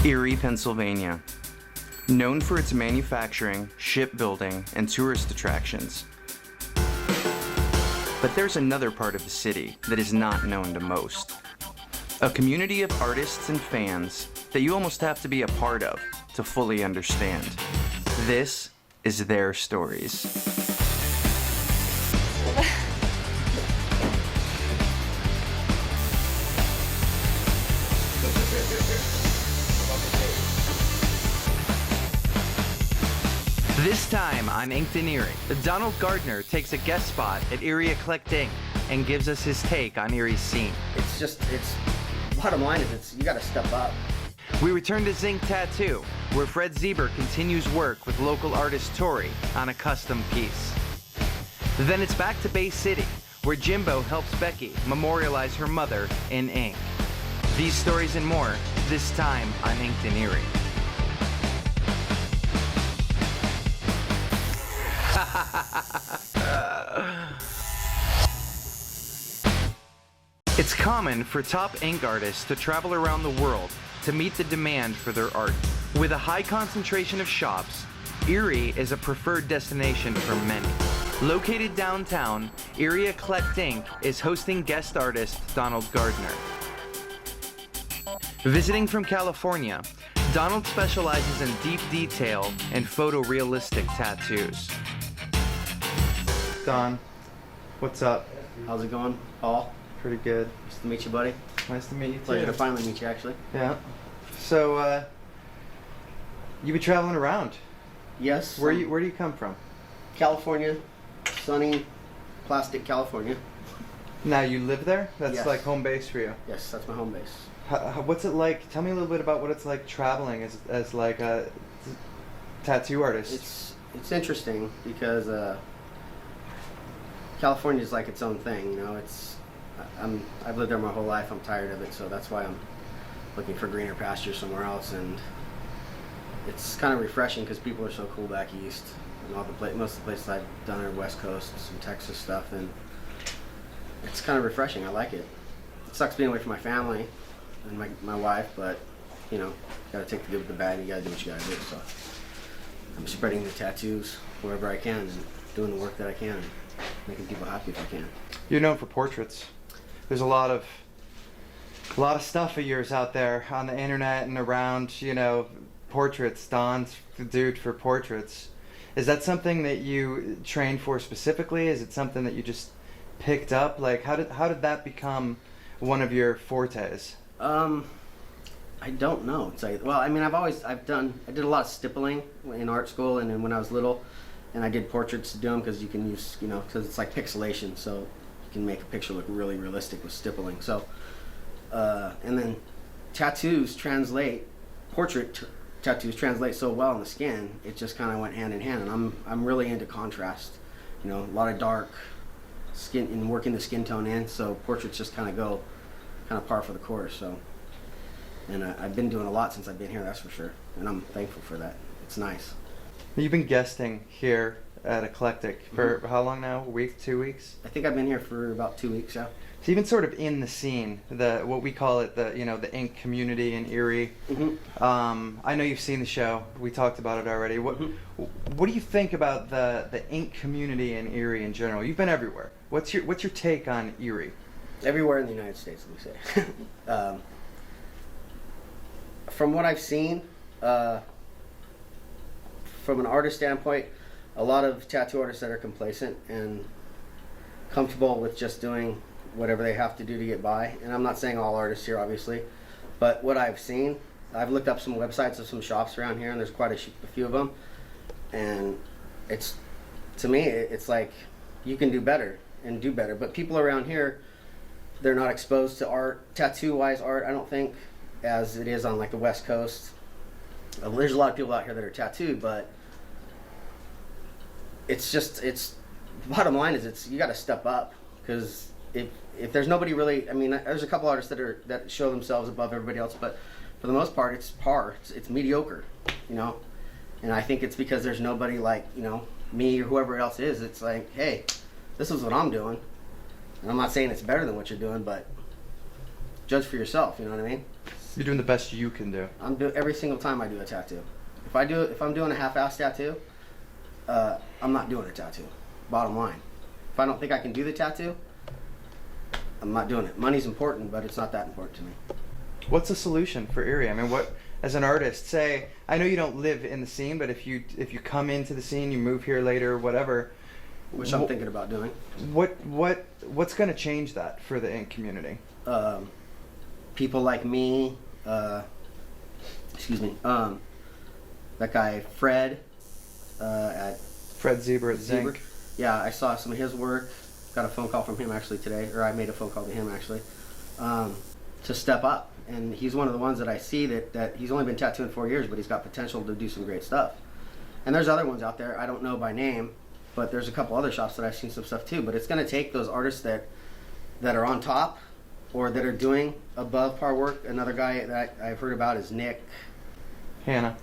Erie, Pennsylvania. Known for its manufacturing, shipbuilding, and tourist attractions. But there's another part of the city that is not known to most. A community of artists and fans that you almost have to be a part of to fully understand. This is their stories. This time on Inked in Erie, Donald Gardner takes a guest spot at Erie Eclectic and gives us his take on Erie's scene. It's bottom line is you gotta step up. We return to Zinc Tattoo, where Fred Zeiber continues work with local artist Tori on a custom piece. Then it's back to Bay City, where Jimbo helps Becky memorialize her mother in ink. These stories and more, this time on Inked in Erie. It's common for top ink artists to travel around the world to meet the demand for their art. With a high concentration of shops, Erie is a preferred destination for many. Located downtown, Erie Eclectic Ink is hosting guest artist Donald Gardner. Visiting from California, Donald specializes in deep detail and photorealistic tattoos. Don, what's up? How's it going, Paul? Pretty good. Nice to meet you, buddy. Nice to meet you too. Pleasure to finally meet you, actually. Yeah. So, you be traveling around? Yes. Where do you come from? California, sunny, plastic California. Now you live there? That's Yes. like home base for you. Yes, that's my home base. What's it like? Tell me a little bit about what it's like traveling as like a tattoo artist. It's interesting because California is like its own thing, you know. I've lived there my whole life. I'm tired of it, so that's why I'm looking for greener pastures somewhere else. And it's kind of refreshing because people are so cool back east. And most of the places I've done are West Coast, some Texas stuff, and it's kind of refreshing. I like it. It sucks being away from my family and my wife, but you know, you gotta take the good with the bad. And you gotta do what you gotta do. So I'm spreading the tattoos wherever I can and doing the work that I can, and making people happy if I can. You're known for portraits. There's a lot of stuff of yours out there on the internet and around, you know, portraits. Don's the dude for portraits. Is that something that you trained for specifically? Is it something that you just picked up? Like, how did that become one of your fortes? I don't know. It's like, well, I mean, I did a lot of stippling in art school, and then when I was little, and I did portraits to do them because you can use, you know, because it's like pixelation, so you can make a picture look really realistic with stippling. So, and then tattoos translate, tattoos translate so well on the skin. It just kind of went hand in hand, and I'm really into contrast. You know, a lot of dark skin and working the skin tone in. So portraits just kind of go par for the course. So, and I've been doing a lot since I've been here. That's for sure, and I'm thankful for that. It's nice. You've been guesting here at Eclectic for how long now? A week, 2 weeks? I think I've been here for about 2 weeks, yeah. So you've been sort of in the scene, what we call it, the ink community in Erie. I know you've seen the show. We talked about it already. What do you think about the ink community in Erie in general? You've been everywhere. What's your take on Erie? Everywhere in the United States, let me say. From what I've seen, from an artist standpoint, a lot of tattoo artists that are complacent and comfortable with just doing whatever they have to do to get by. And I'm not saying all artists here, obviously, but what I've seen, I've looked up some websites of some shops around here, and there's quite a few of them. And to me, it's like you can do better and do better. But people around here, they're not exposed to art, tattoo-wise art, I don't think, as it is on like the West Coast. There's a lot of people out here that are tattooed, but it's bottom line is you got to step up, because if there's nobody really, I mean, there's a couple artists that show themselves above everybody else, but for the most part it's par, it's mediocre, you know. And I think it's because there's nobody like, you know, me or whoever else is. It's like, hey, this is what I'm doing, and I'm not saying it's better than what you're doing, but judge for yourself, you know what I mean? You're doing the best you can do. Every single time I do a tattoo. If I'm doing a half-ass tattoo, I'm not doing a tattoo. Bottom line. If I don't think I can do the tattoo, I'm not doing it. Money's important, but it's not that important to me. What's the solution for Erie? I mean, what, as an artist, say, I know you don't live in the scene, but if you come into the scene, you move here later, whatever. Which I'm thinking about doing. What's going to change that for the ink community? People like me, excuse me, that guy Fred at Fred Zeiber at Zinc. Yeah, I saw some of his work. Got a phone call from him actually today, or I made a phone call to him actually, to step up. And he's one of the ones that I see that he's only been tattooing 4 years, but he's got potential to do some great stuff. And there's other ones out there I don't know by name, but there's a couple other shops that I've seen some stuff too. But it's going to take those artists that are on top or that are doing above par work. Another guy that I've heard about is Nick Hannah.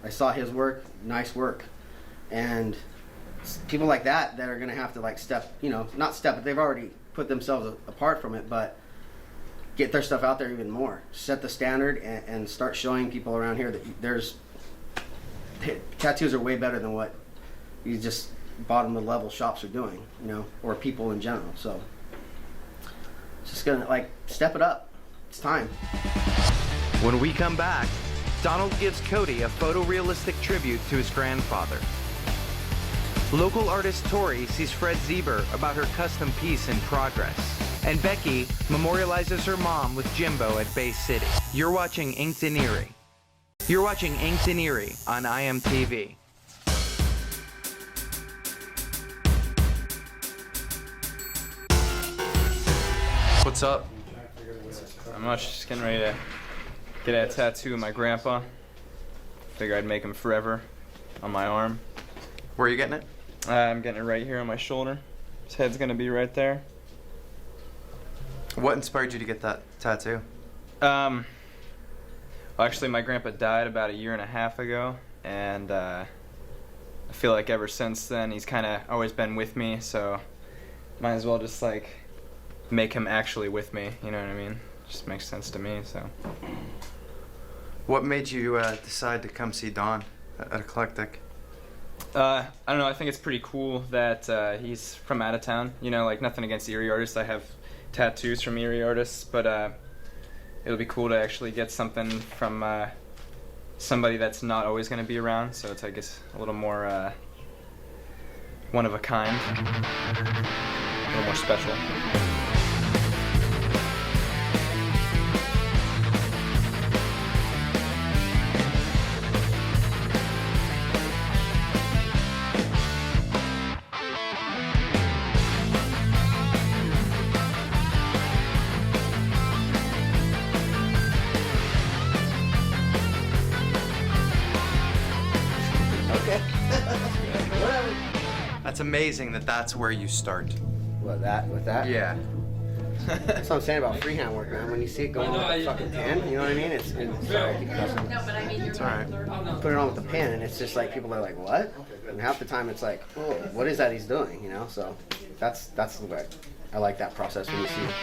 I saw his work, nice work. And people like that are going to have to like step, not step, but they've already put themselves apart from it, but get their stuff out there even more. Set the standard and start showing people around here that tattoos are way better than what you just bottom of the level shops are doing, or people in general. So it's just going to like step it up. It's time. When we come back, Donald gives Cody a photorealistic tribute to his grandfather. Local artist Tori sees Fred Zeiber about her custom piece in progress. And Becky memorializes her mom with Jimbo at Bay City. You're watching Inked in Erie. You're watching Inked in Erie on IMTV. What's up? Not much, just getting ready to get a tattoo of my grandpa. Figure I'd make him forever on my arm. Where are you getting it? I'm getting it right here on my shoulder. His head's gonna be right there. What inspired you to get that tattoo? Well, actually, my grandpa died about 1.5 years ago, and I feel like ever since then he's kind of always been with me, so might as well just like make him actually with me, you know what I mean? Just makes sense to me, so. What made you decide to come see Don at Eclectic? I don't know, I think it's pretty cool that he's from out of town, like nothing against Erie artists. I have tattoos from Erie artists, but it'll be cool to actually get something from somebody that's not always going to be around, so it's, I guess, a little more one of a kind, a little more special. That's amazing that's where you start. With that? Yeah. That's what I'm saying about freehand work, man. When you see it going on with a fucking pen, you know what I mean? Sorry, I keep cussing. It's alright. Put it on with the pen, and it's just like people are like, "What?" And half the time, it's like, "Oh, what is that he's doing?" So that's the way I like that process when you see it.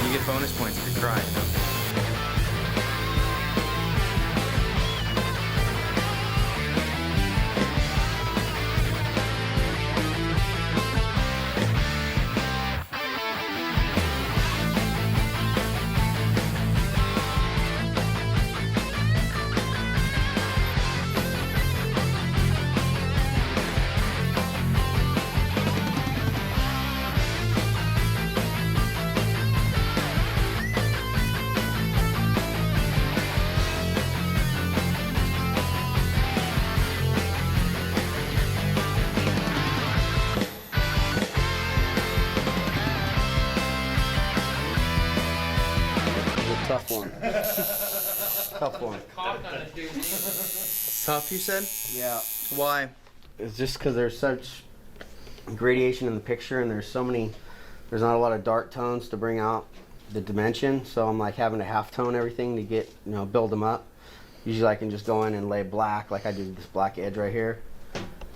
You get bonus points if you cry. Tough one. Tough one. tough, you said? Yeah. Why? It's just because there's such gradation in the picture, and there's not a lot of dark tones to bring out the dimension. So I'm like having to half tone everything to get, build them up. Usually I can just go in and lay black, like I did this black edge right here.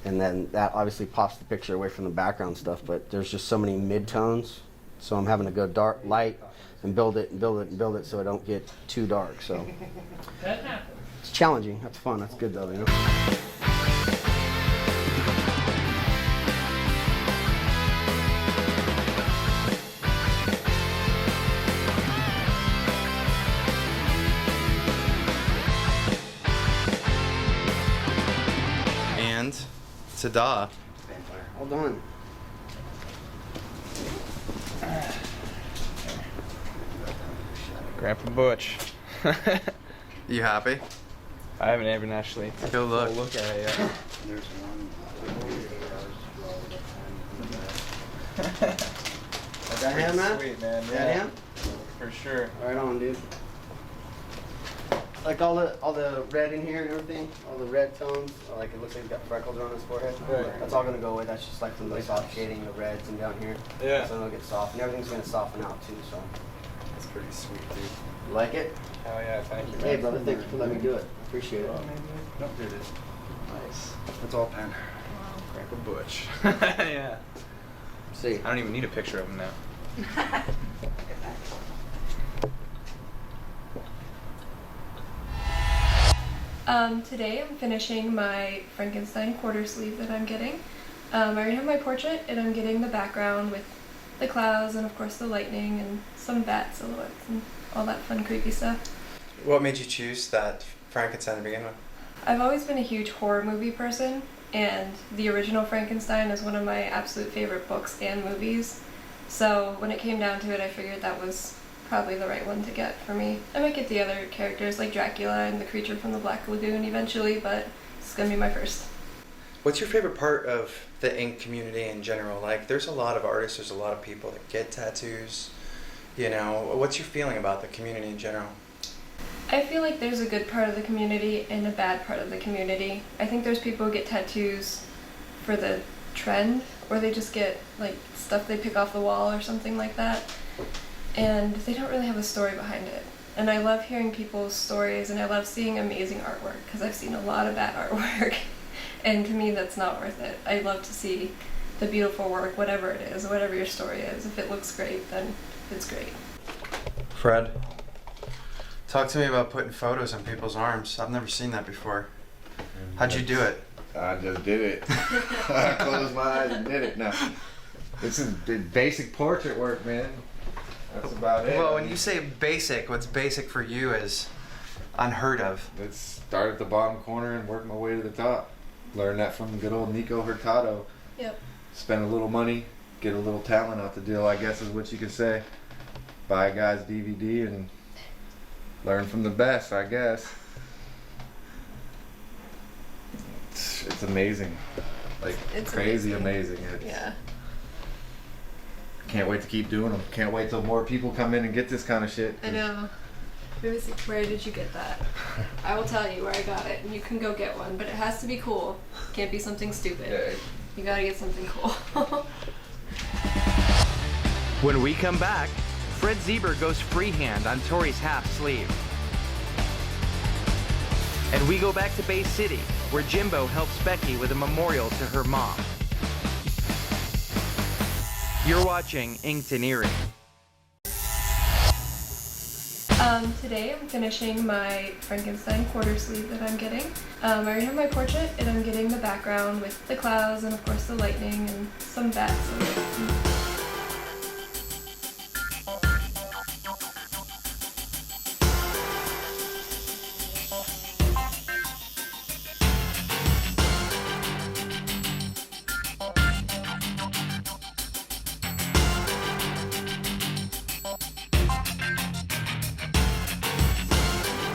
And then that obviously pops the picture away from the background stuff, but there's just so many mid-tones. So I'm having to go dark, light, and build it so I don't get too dark. So it's challenging. That's fun. That's good though, And ta-da. Hold on. Grandpa Butch. You happy? I haven't even actually Go look. look at it yet. There's Is that him, man? Sweet, man. Is that him? For sure. Right on, dude. Like all the red in here and everything, all the red tones, like it looks like he's got freckles on his forehead. Right. That's all gonna go away. That's just like from the soft shading, the reds and down here. Yeah. So it'll get soft, and everything's gonna soften out too. So, That's pretty sweet, dude. you like it? Hell yeah, thank you. Hey, brother, thanks for letting me do it. Appreciate it. Nope, there it is. Nice. It's all pen. Grandpa Butch. Yeah. See. I don't even need a picture of him now. Today I'm finishing my Frankenstein quarter sleeve that I'm getting. I already have my portrait, and I'm getting the background with the clouds and of course the lightning and some bat silhouettes and all that fun creepy stuff. What made you choose that Frankenstein to begin with? I've always been a huge horror movie person, and the original Frankenstein is one of my absolute favorite books and movies. So when it came down to it, I figured that was probably the right one to get for me. I might get the other characters like Dracula and the creature from the Black Lagoon eventually, but it's gonna be my first. What's your favorite part of the ink community in general? Like, there's a lot of artists, there's a lot of people that get tattoos. What's your feeling about the community in general? I feel like there's a good part of the community and a bad part of the community. I think there's people who get tattoos for the trend, or they just get like stuff they pick off the wall or something like that, and they don't really have a story behind it. And I love hearing people's stories, and I love seeing amazing artwork, because I've seen a lot of bad artwork, and to me that's not worth it. I love to see the beautiful work, whatever it is, whatever your story is. If it looks great, then it's great. Fred, talk to me about putting photos on people's arms. I've never seen that before. How'd you do it? I just did it. I closed my eyes and did it. Now, this is basic portrait work, man. That's about it. Well, when you say basic, what's basic for you is unheard of. Let's start at the bottom corner and work my way to the top. Learn that from good old Nico Hurtado. Yep. Spend a little money, get a little talent out the deal, I guess is what you could say. Buy a guy's DVD and learn from the best, I guess. It's amazing. Like, It's crazy amazing. amazing. Yeah. Can't wait to keep doing them. Can't wait till more people come in and get this kind of shit. I know. Where did you get that? I will tell you where I got it, and you can go get one, but it has to be cool. Can't be something stupid. Yeah. You gotta get something cool. When we come back, Fred Zeiber goes freehand on Tori's half sleeve. And we go back to Bay City, where Jimbo helps Becky with a memorial to her mom. You're watching Inked in Erie. Today I'm finishing my Frankenstein quarter sleeve that I'm getting. I already have my portrait, and I'm getting the background with the clouds and of course the lightning and some bat silhouettes.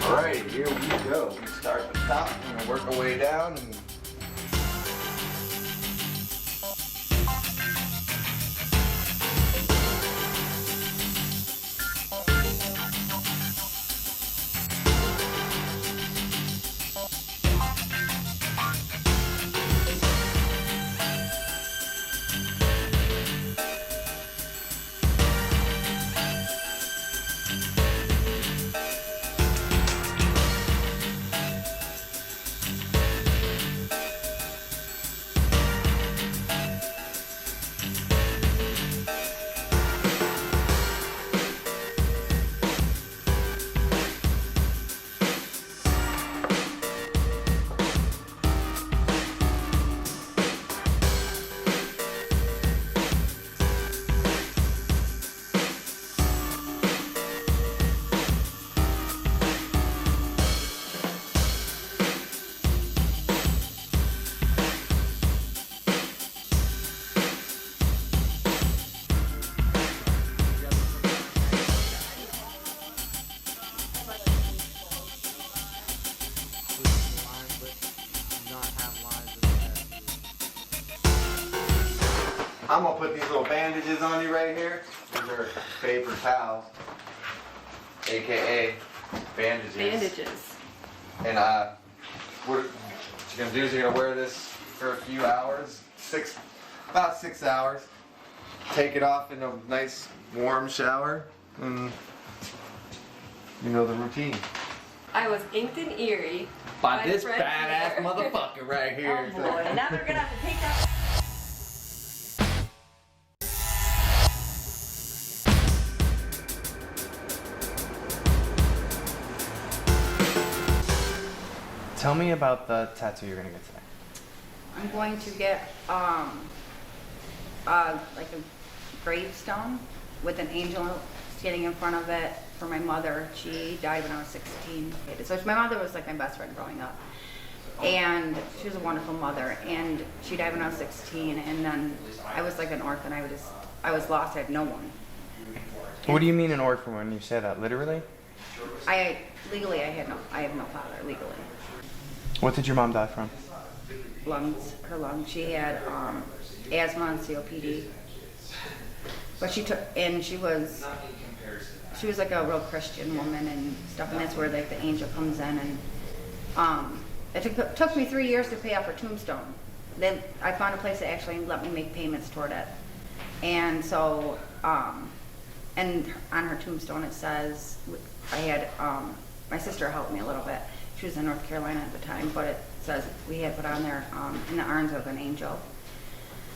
Alright, here we go. We start at the top and work our way down. And I'm gonna put these little bandages on you right here. These are paper towels, AKA bandages. Bandages. And what you're gonna do is you're gonna wear this for a few hours, about 6 hours. Take it off in a nice warm shower, and you know the routine. I was inked in Erie. By this Fred badass Zeiber. motherfucker right here. Oh boy, now we're gonna have to take that. Tell me about the tattoo you're gonna get today. I'm going to get like a gravestone with an angel standing in front of it for my mother. She died when I was 16. So my mother was like my best friend growing up. And she was a wonderful mother, and she died when I was 16, and then I was like an orphan. I was lost. I had no one. What do you mean an orphan when you say that? Literally? I have no father legally. What did your mom die from? Her lungs. She had asthma and COPD. But she was like a real Christian woman and stuff, and that's where like the angel comes in. And it took me 3 years to pay off her tombstone. Then I found a place that actually let me make payments toward it. And so, and on her tombstone it says, I had my sister helped me a little bit. She was in North Carolina at the time, but it says we had put on there in the arms of an angel.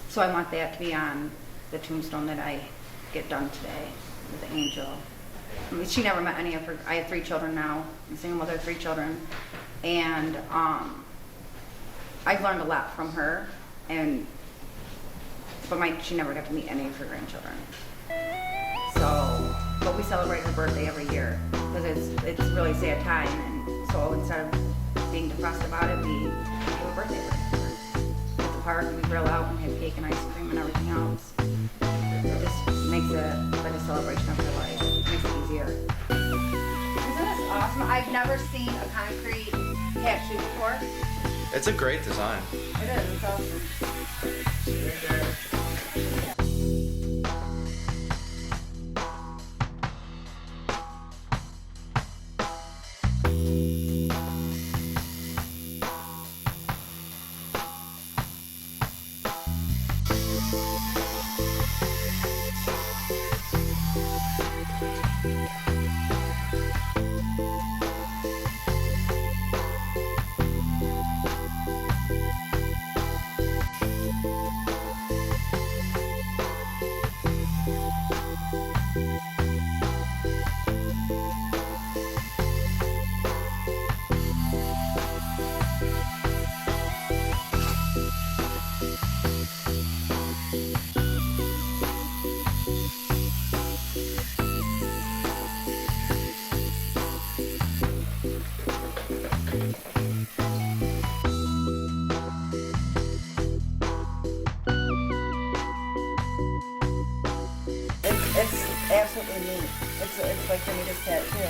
So I want that to be on the tombstone that I get done today with the angel. I mean, she never met any of her. I have 3 children now. I'm a single mother of 3 children, and I've learned a lot from her. But she never got to meet any of her grandchildren. So, but we celebrate her birthday every year because it's a really sad time, and so instead of being depressed about it, we have a birthday party at the park. We grill out and have cake and ice cream and everything else. It just makes it like a celebration of her life. It makes it easier. Isn't this awesome? I've never seen a concrete tattoo before. It's a great design. It is. It's awesome. It's absolutely neat. It's like the neatest tattoo.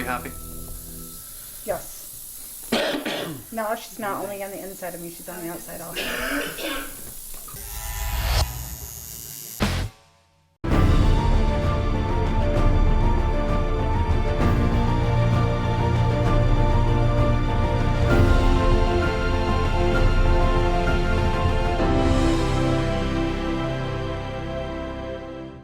you happy? Yes. No, she's not only on the inside of me, she's on the outside also.